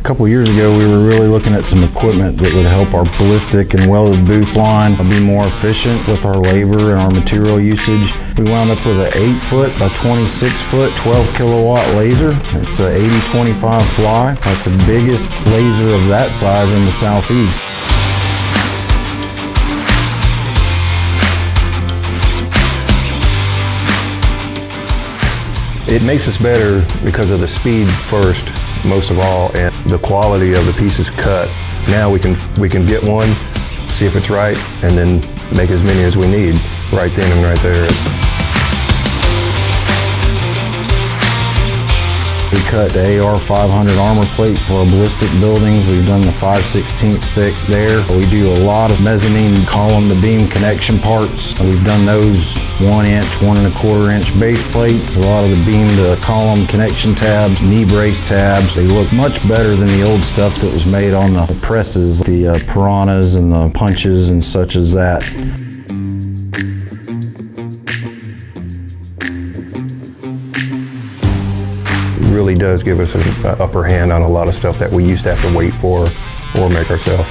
couple years ago, we were really looking at some equipment that would help our ballistic and welded booth line be more efficient with our labor and our material usage. We wound up with an 8-foot by 26-foot, 12 kilowatt laser. It's the 8025 Fly. That's the biggest laser of that size in the Southeast. It makes us better because of the speed first, most of all, and the quality of the pieces cut. Now we can get one, see if it's right, and then make as many as we need right then and right there. We cut the AR 500 armor plate for our ballistic buildings. We've done the 5/16 thick there. We do a lot of mezzanine column to beam connection parts. We've done those 1 inch, 1 1/4 inch base plates, a lot of the beam to column connection tabs, knee brace tabs. They look much better than the old stuff that was made on the presses, the piranhas and the punches and such as that. Really does give us an upper hand on a lot of stuff that we used to have to wait for or make ourselves.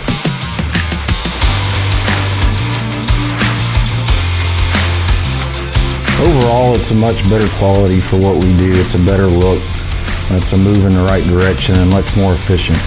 Overall, it's a much better quality for what we do. It's a better look. It's a move in the right direction and much more efficient.